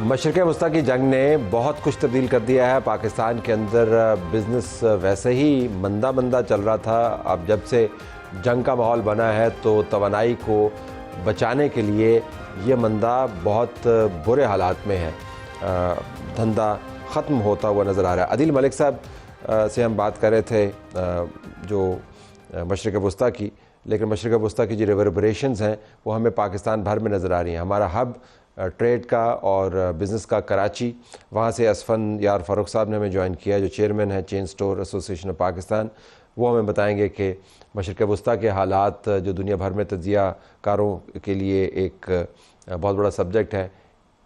मशरिक़ वस्ता की जंग ने बहुत कुछ तब्दील कर दिया है। पाकिस्तान के अंदर बिज़नेस वैसे ही मंदा मंदा चल रहा था। अब जब से जंग का माहौल बना है तो तवानाई को बचाने के लिए ये मंदा बहुत बुरे हालात में है। धंधा ख़त्म होता हुआ नज़र आ रहा है। अदील मलिक साहब से हम बात कर रहे थे जो मशरिक़ वस्ता की, लेकिन मशरिक़ वस्ता की जो रिवर्बरेशंस हैं वो हमें पाकिस्तान भर में नज़र आ रही हैं। हमारा हब ट्रेड का और बिज़नेस का कराची, वहाँ से असफ़न यार फ़ारूक साहब ने हमें ज्वाइन किया जो चेयरमैन है chain store association of Pakistan. वो हमें बताएंगे कि मशरिक़ वस्ता के हालात जो दुनिया भर में तजिया कारों के लिए एक बहुत बड़ा सब्जेक्ट है,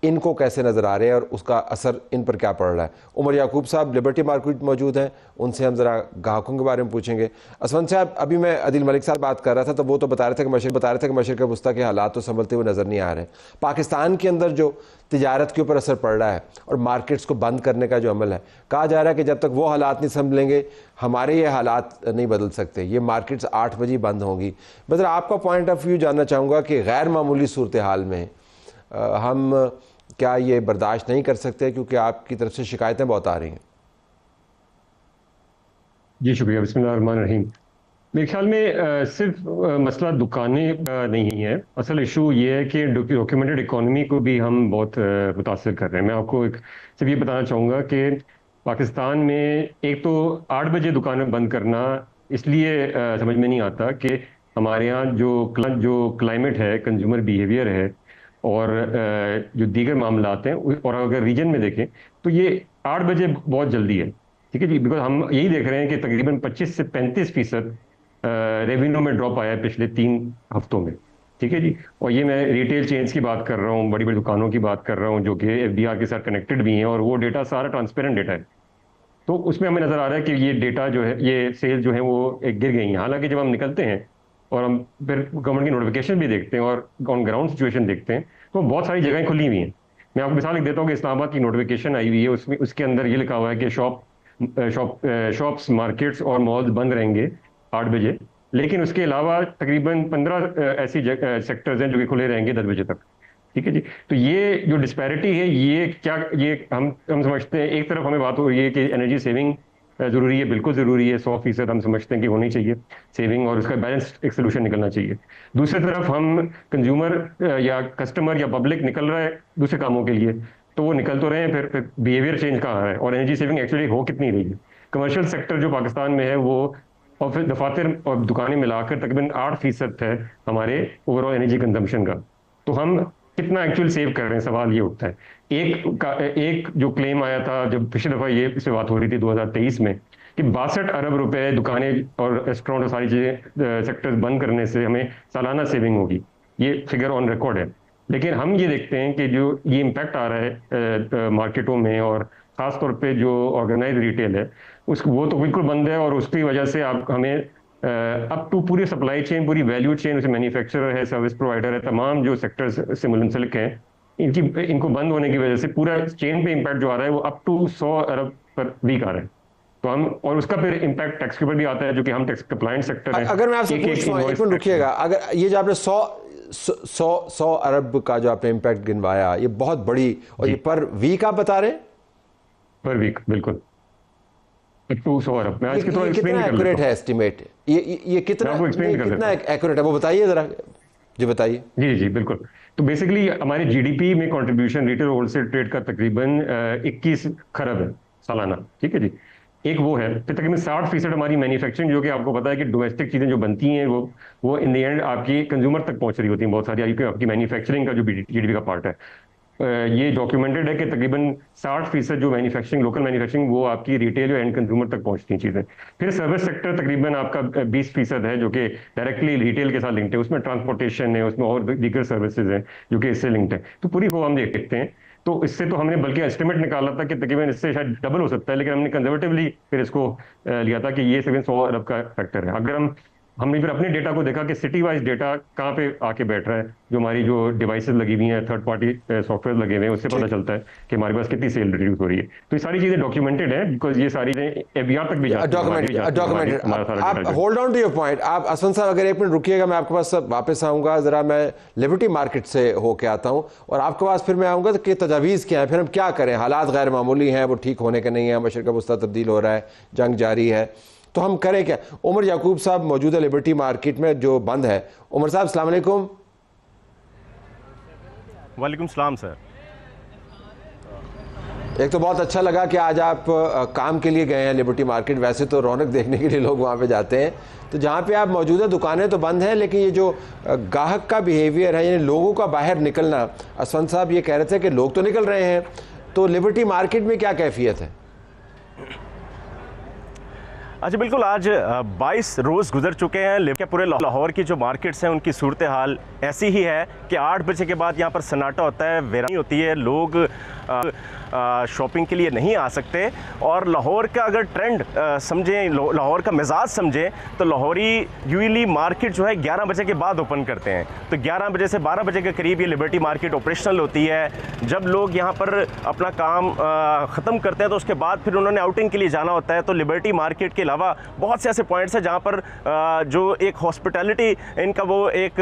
इनको कैसे नज़र आ रहे हैं और उसका असर इन पर क्या पड़ रहा है। उमर याकूब साहब लिबर्टी मार्केट मौजूद हैं, उनसे हम ज़रा ग्राहकों के बारे में पूछेंगे। असफन साहब, अभी मैं अदील मलिक साहब बात कर रहा था तो वो तो बता रहे थे कि मशरिक़ वस्ता के हालात तो संभलते हुए नज़र नहीं आ रहे। पाकिस्तान के अंदर जो तिजारत के ऊपर असर पड़ रहा है और मार्केट्स को बंद करने का जो अमल है, कहा जा रहा है कि जब तक वो हालात नहीं संभलेंगे हमारे ये हालात नहीं बदल सकते। ये मार्केट्स 8 बजे बंद होंगी। मैं ज़रा आपका पॉइंट ऑफ व्यू जानना चाहूँगा कि गैर मामूली सूरत हाल में हम क्या ये बर्दाश्त नहीं कर सकते, क्योंकि आपकी तरफ से शिकायतें बहुत आ रही हैं। जी शुक्रिया। बिस्मिल्लाहिर्रहमानिर्रहीम। मेरे ख्याल में सिर्फ मसला दुकानें का नहीं है। असल इशू ये है कि डॉक्यूमेंटेड इकोनॉमी को भी हम बहुत मुतासर कर रहे हैं। मैं आपको सिर्फ ये बताना चाहूँगा कि पाकिस्तान में एक तो 8 बजे दुकानें बंद करना इसलिए समझ में नहीं आता कि हमारे यहाँ जो क्लाइमेट है, कंज्यूमर बिहेवियर है और जो दीगर मामलात हैं, और अगर रीजन में देखें तो ये 8 बजे बहुत जल्दी है। ठीक है जी, बिकॉज हम यही देख रहे हैं कि तकरीबन 25 से 35% रेवेन्यू में ड्रॉप आया है पिछले 3 हफ्तों में। ठीक है जी, और ये मैं रिटेल चेन्स की बात कर रहा हूँ, बड़ी बड़ी दुकानों की बात कर रहा हूँ जो कि एफडीआर के साथ कनेक्टेड भी हैं, और वो डेटा सारा ट्रांसपेरेंट डेटा है। तो उसमें हमें नजर आ रहा है कि ये डेटा जो है, ये सेल्स जो है वो गिर गई हैं। हालांकि जब हम निकलते हैं और हम फिर गवर्नमेंट की नोटिफिकेशन भी देखते हैं और ऑन ग्राउंड सिचुएशन देखते हैं तो बहुत सारी जगहें खुली हुई हैं। मैं आपको मिसाल लिख देता हूँ कि इस्लामाबाद की नोटिफिकेशन आई हुई है, उसमें उसके अंदर ये लिखा हुआ है कि शॉप्स, मार्केट्स और मॉल्स बंद रहेंगे 8 बजे, लेकिन उसके अलावा तकरीबन 15 ऐसी सेक्टर्स हैं जो कि खुले रहेंगे 10 बजे तक। ठीक है जी। तो ये जो डिस्पैरिटी है, ये क्या, ये हम समझते हैं एक तरफ हमें बात हो रही है कि एनर्जी सेविंग जरूरी है, बिल्कुल जरूरी है, 100% हम समझते हैं कि होनी चाहिए सेविंग, और उसका बैलेंस एक सोल्यूशन निकलना चाहिए। दूसरी तरफ हम कंज्यूमर या कस्टमर या पब्लिक निकल रहा है दूसरे कामों के लिए, तो वो निकल तो रहे हैं, फिर बिहेवियर चेंज कहाँ है और एनर्जी सेविंग एक्चुअली हो कितनी रही है। कमर्शियल सेक्टर जो पाकिस्तान में है वो, और फिर दफातर और दुकानें मिलाकर तकरीबन 8% है हमारे ओवरऑल एनर्जी कंजम्पशन का। तो हम कितना एक्चुअल सेव कर रहे हैं, सवाल ये उठता है। एक जो क्लेम आया था जब पिछली दफा ये इस पे बात हो रही थी 2023 में, कि 62 अरब रुपए दुकानें और रेस्टोरेंट और सारी चीजें सेक्टर्स बंद करने से हमें सालाना सेविंग होगी। ये फिगर ऑन रिकॉर्ड है। लेकिन हम ये देखते हैं कि जो ये इम्पैक्ट आ रहा है मार्केटों में, और खास तौर पे जो ऑर्गेनाइज रिटेल है वो तो बिल्कुल बंद है, और उसकी वजह से आप हमें अप टू पूरी सप्लाई चेन, पूरी वैल्यू चेन, उसे मैन्युफैक्चरर है, सर्विस प्रोवाइडर है, तमाम जो सेक्टर्स से मुंसलिक हैं, इनको बंद होने की वजह से पूरा चेन पे इम्पैक्ट जो आ रहा है वो अप टू 100 अरब पर वीक आ रहा है। तो हम, और उसका फिर इम्पैक्ट टैक्स के ऊपर भी आता है, जो कि हम टैक्स कंप्लायंट सेक्टर है। अगर मैं आपसे पूछूं, एक मिनट रुकिएगा, अगर ये जो आपने 100 अरब का जो आपने इम्पैक्ट गिनवाया, ये बहुत बड़ी, और ये पर वीक आप बता रहे हैं? पर वीक, बिल्कुल 200 अरब। मैं इसकी थोड़ा ये एक्सप्लेन कितना कर एक्यूरेट लेता है एस्टिमेट? ये कितना एक्यूरेट है वो बताइए जरा, जी बताइए। हूँ। जी जी बिल्कुल। तो बेसिकली हमारे जीडीपी में कंट्रीब्यूशन रिटेल होलसेल ट्रेड का तकरीबन 21 खरब है सालाना। ठीक है जी, एक वो है। फिर तकरीबन 60% हमारी मैन्युफैक्चरिंग, जो कि आपको पता है कि डोमेस्टिक चीजें जो बनती हैं वो इन द एंड आपकी कंज्यूमर तक पहुंच रही होती हैं बहुत सारी, आपकी मैन्युफैक्चरिंग का जो जीडीपी का पार्ट है। ये डॉक्यूमेंटेड है कि तकरीबन 60% जो मैन्युफैक्चरिंग, लोकल मैन्युफैक्चरिंग, वो आपकी रिटेल और एंड कंज्यूमर तक पहुंचती हैं चीज़ें। फिर सर्विस सेक्टर तकरीबन आपका 20% है जो कि डायरेक्टली रिटेल के साथ लिंक्ड है। उसमें ट्रांसपोर्टेशन है, उसमें और दीगर सर्विसेज हैं जो कि इससे लिंक्ड है। तो पूरी को हम देखते हैं। तो इससे तो हमने बल्कि एस्टिमेट निकाला था कि तकरीबन इससे शायद डबल हो सकता है, लेकिन हमने कंजर्वेटिवली फिर इसको लिया था कि ये तकरीबन 100 अरब का फैक्टर है। अगर हम हमने फिर अपने डेटा को देखा कि सिटी वाइज डेटा कहाँ पे आके बैठ रहा है, जो हमारी जो डिवाइसेस लगी हुई हैं, थर्ड पार्टी सॉफ्टवेयर लगे हुए हैं, उससे पता ठीक। चलता है कि हमारे पास कितनी सेल रिड्यूस हो रही है। तो ये सारी चीजें डॉक्यूमेंटेड है, बिकॉज ये सारी एफबीआर तक भी जाती है, हमारी भी डॉक्यूमेंटेड जाती है, डॉक्यूमेंटेड। हमारा सारा आप डेटा जो hold on to your point. आप असवन साहब अगर एक मिनट रुकिएगा, मैं आपके पास वापस आऊंगा। जरा मैं लिबर्टी मार्केट से होके आता हूं और आपके पास फिर मैं आऊंगा कि तजावीज़ क्या है, फिर हम क्या करें। हालात गैर मामूली हैं, वो ठीक होने के नहीं है, मशरक़ वस्ती तब्दील हो रहा है, जंग जारी है, तो हम करें क्या। उमर याकूब साहब मौजूद है लिबर्टी मार्केट में जो बंद है। उमर साहब अस्सलाम वालेकुम। वालेकुम सलाम सर। एक तो बहुत अच्छा लगा कि आज आप काम के लिए गए हैं लिबर्टी मार्केट। वैसे तो रौनक देखने के लिए लोग वहाँ पे जाते हैं, तो जहाँ पे आप मौजूद है दुकानें तो बंद हैं, लेकिन ये जो ग्राहक का बिहेवियर है, यानी लोगों का बाहर निकलना, असवन साहब ये कह रहे थे कि लोग तो निकल रहे हैं, तो लिबर्टी मार्केट में क्या कैफियत है? अच्छा बिल्कुल, आज 22 रोज़ गुजर चुके हैं, लेकिन पूरे लाहौर की जो मार्केट्स हैं उनकी सूरत हाल ऐसी ही है कि 8 बजे के बाद यहाँ पर सन्नाटा होता है, वीरानी होती है, लोग शॉपिंग के लिए नहीं आ सकते। और लाहौर का अगर ट्रेंड समझें, लाहौर का मिजाज समझें, तो लाहौरी यूजली मार्केट जो है 11 बजे के बाद ओपन करते हैं। तो 11 बजे से 12 बजे के करीब ये लिबर्टी मार्केट ऑपरेशनल होती है। जब लोग यहाँ पर अपना काम ख़त्म करते हैं तो उसके बाद फिर उन्होंने आउटिंग के लिए जाना होता है। तो लिबर्टी मार्केट के अलावा बहुत से ऐसे पॉइंट्स हैं जहाँ पर जो एक हॉस्पिटैलिटी इनका वो एक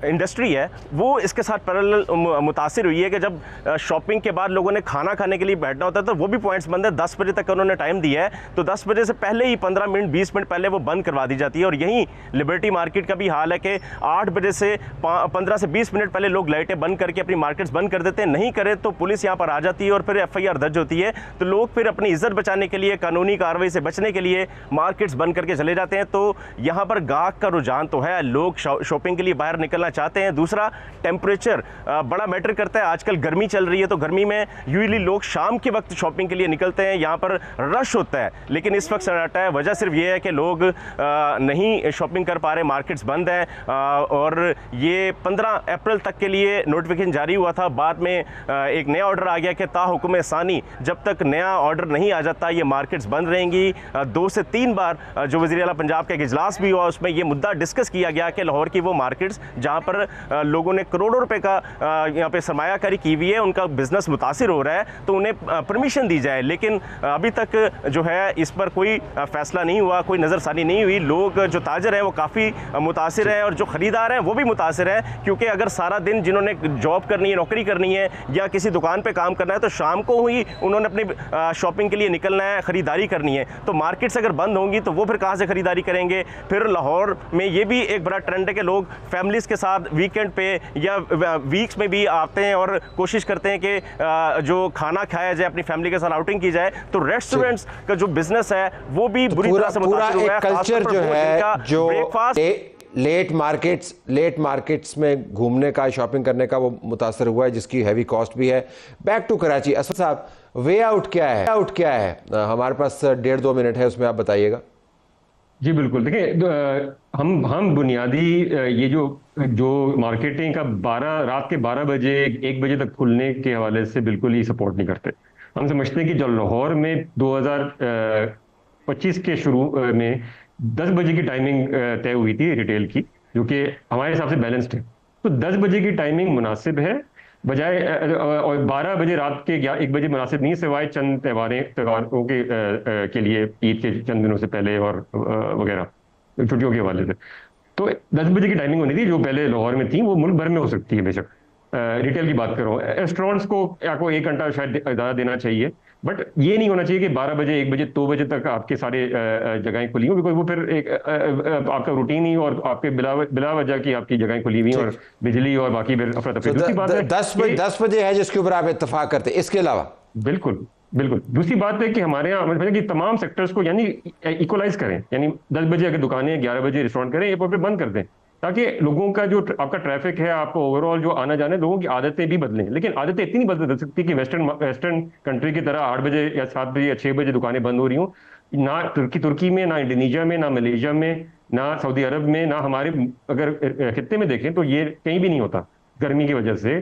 इंडस्ट्री है, वो इसके साथ पैरेलल मुतासिर हुई है कि जब शॉपिंग के बाद लोगों ने खाना खाने के लिए बैठना होता है तो वो भी पॉइंट्स बंद है। 10 बजे तक उन्होंने टाइम दिया है, तो 10 बजे से पहले ही 15 मिनट 20 मिनट पहले वो बंद करवा दी जाती है। और यहीं लिबर्टी मार्केट का भी हाल है कि 8 बजे से 15 से 20 मिनट पहले लोग लाइटें बंद करके अपनी मार्केट्स बंद कर देते हैं। नहीं करे तो पुलिस यहाँ पर आ जाती है और फिर FIR दर्ज होती है। तो लोग फिर अपनी इज्जत बचाने के लिए, कानूनी कार्रवाई से बचने के लिए मार्केट्स बंद करके चले जाते हैं। तो यहाँ पर गाहक का रुझान तो है, लोग शॉपिंग के लिए बाहर निकलना चाहते हैं। दूसरा, टेम्परेचर बड़ा मैटर करता है। आजकल गर्मी चल रही है, तो गर्मी में यूजली लोग शाम के वक्त शॉपिंग के लिए निकलते हैं, यहाँ पर रश होता है। लेकिन इस वक्त सन्नाटा है, वजह सिर्फ ये है कि लोग नहीं शॉपिंग कर पा रहे, मार्केट्स बंद हैं। और ये 15 अप्रैल तक के लिए नोटिफिकेशन जारी हुआ था। बाद में एक नया ऑर्डर आ गया कि ताहुकुम सानी जब तक नया ऑर्डर नहीं आ जाता ये मार्केट्स बंद रहेंगी। 2 से 3 बार जो वज़ीर आला पंजाब का एक इजलास भी हुआ, उसमें ये मुद्दा डिस्कस किया गया कि लाहौर की वो मार्केट्स जहाँ पर लोगों ने करोड़ों रुपए का यहाँ पे सरमायाकारी की हुई है, उनका बिजनेस मुतासिर हो रहा है, तो उन्हें परमिशन दी जाए। लेकिन अभी तक जो है इस पर कोई फैसला नहीं हुआ, कोई नज़रसानी नहीं हुई। लोग जो ताजर हैं वो काफ़ी मुतासिर हैं और जो ख़रीदार हैं वो भी मुतासिर हैं, क्योंकि अगर सारा दिन जिन्होंने जॉब करनी है, नौकरी करनी है या किसी दुकान पर काम करना है, तो शाम को ही उन्होंने अपनी शॉपिंग के लिए निकलना है, ख़रीदारी करनी है। तो मार्केट्स अगर बंद होंगी तो वो फिर कहाँ से ख़रीदारी करेंगे। फिर लाहौर में ये भी एक बड़ा ट्रेंड है कि लोग फैमिलीज़ के साथ वीकेंड पे या वीक्स में भी आते हैं और कोशिश करते हैं कि जो खाना खाया जाए, अपनी फैमिली के साथ आउटिंग की जाए। तो रेस्टोरेंट्स का जो बिजनेस है वो भी तो बुरी तरह से मुतासिर हुआ है। कल्चर जो है, जो ब्रेकफास्ट लेट मार्केट्स में घूमने का, शॉपिंग करने का, वो मुतासर हुआ है, जिसकी हैवी कॉस्ट भी है। बैक टू कराची, असद साहब, वे आउट क्या है? हमारे पास 1.5-2 मिनट है, उसमें आप बताइएगा। जी बिल्कुल, देखिए हम बुनियादी ये जो मार्केटिंग का 12 रात के 12 बजे 1 बजे तक खुलने के हवाले से बिल्कुल ही सपोर्ट नहीं करते। हम समझते हैं कि जो लाहौर में 2025 के शुरू में 10 बजे की टाइमिंग तय हुई थी रिटेल की, जो कि हमारे हिसाब से बैलेंस्ड है। तो 10 बजे की टाइमिंग मुनासिब है, बजाय और 12 बजे रात के 1 बजे मुनासिब नहीं, सिवाय चंद त्योहारों के लिए, ईद के चंद दिनों से पहले और वगैरह छुट्टियों के हवाले से। तो 10 बजे की टाइमिंग होनी थी जो पहले लाहौर में थी, वो मुल्क भर में हो सकती है बेशक। रिटेल की बात करो, रेस्टोरेंट्स को आपको 1 घंटा शायद ज़्यादा देना चाहिए, बट ये नहीं होना चाहिए कि 12 बजे 1 बजे 2 बजे तक आपके सारे जगहें खुली हों, बिकॉज वो फिर एक आपका रूटीन ही और आपके बिला वजह की आपकी जगहें खुली हुई और बिजली और बाकी अफरा तफरी। दूसरी बात है 10 बजे है जिसके ऊपर आप इत्तेफाक करते हैं, इसके अलावा बिल्कुल बिल्कुल दूसरी बात है कि हमारे यहाँ मतलब कि तमाम सेक्टर्स को यानी इक्वलाइज करें, यानी 10 बजे अगर दुकानें, 11 बजे रेस्टोरेंट करें, ये पे बंद कर दें, ताकि लोगों का जो आपका ट्रैफिक है, आपका ओवरऑल जो आना जाना है, लोगों की आदतें भी बदलें। लेकिन आदतें इतनी नहीं बदल सकती कि वेस्टर्न कंट्री की तरह 8 बजे या 7 बजे या 6 बजे दुकानें बंद हो रही हों। ना तुर्की में, ना इंडोनेशिया में, ना मलेशिया में, ना सऊदी अरब में, ना हमारे अगर खित्ते में देखें तो ये कहीं भी नहीं होता। गर्मी की वजह से,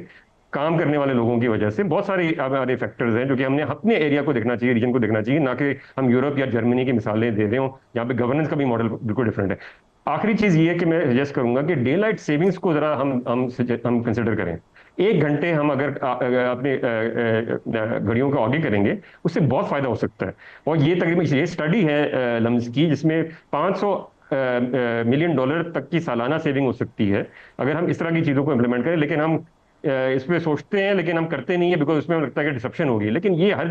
काम करने वाले लोगों की वजह से बहुत सारे हमारे फैक्टर्स हैं जो कि हमने अपने एरिया को देखना चाहिए, रीजन को देखना चाहिए, ना कि हम यूरोप या जर्मनी की मिसालें दे रहे हो। यहाँ पे गवर्नेंस का भी मॉडल बिल्कुल डिफरेंट है। आखिरी चीज ये है कि मैं सजेस्ट करूंगा कि डे लाइट सेविंग्स को जरा हम कंसिडर करें। 1 घंटे हम अगर अपने घड़ियों को आगे करेंगे, उससे बहुत फायदा हो सकता है। और ये तकरीबन ये स्टडी है लम्स की, जिसमें 500 मिलियन डॉलर तक की सालाना सेविंग हो सकती है अगर हम इस तरह की चीजों को इम्प्लीमेंट करें। लेकिन हम इस पे सोचते हैं लेकिन हम करते नहीं है, बिकॉज उसमें हमें लगता है कि डिसरप्शन होगी। लेकिन ये हर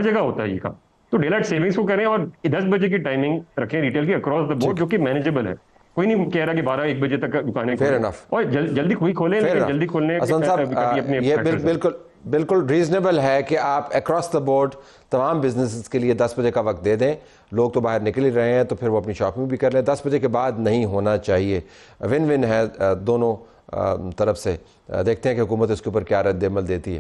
जगह होता है ये काम। तो डे लाइट सेविंग्स को करें और 10 बजे की टाइमिंग रखें रिटेल की अक्रॉस द बोर्ड, जो कि मैनेजेबल है। कोई नहीं कह रहा कि 12-1 बजे तक दुकानें Fair खोलें। enough. और जल्दी हुई खोलें, Fair लेकिन enough. जल्दी खोलने हसन साहब, कभी अपने ये factors हैं। बिल्कुल बिल्कुल रीजनेबल है कि आप अक्रॉस द बोर्ड तमाम बिजनेसेस के लिए 10 बजे का वक्त दे दें। लोग तो बाहर निकल ही रहे हैं, तो फिर वो अपनी शॉपिंग भी कर लें। 10 बजे के बाद नहीं होना चाहिए। विन विन है दोनों तरफ से। देखते हैं कि हुकूमत इसके ऊपर क्या रद्द अमल देती है।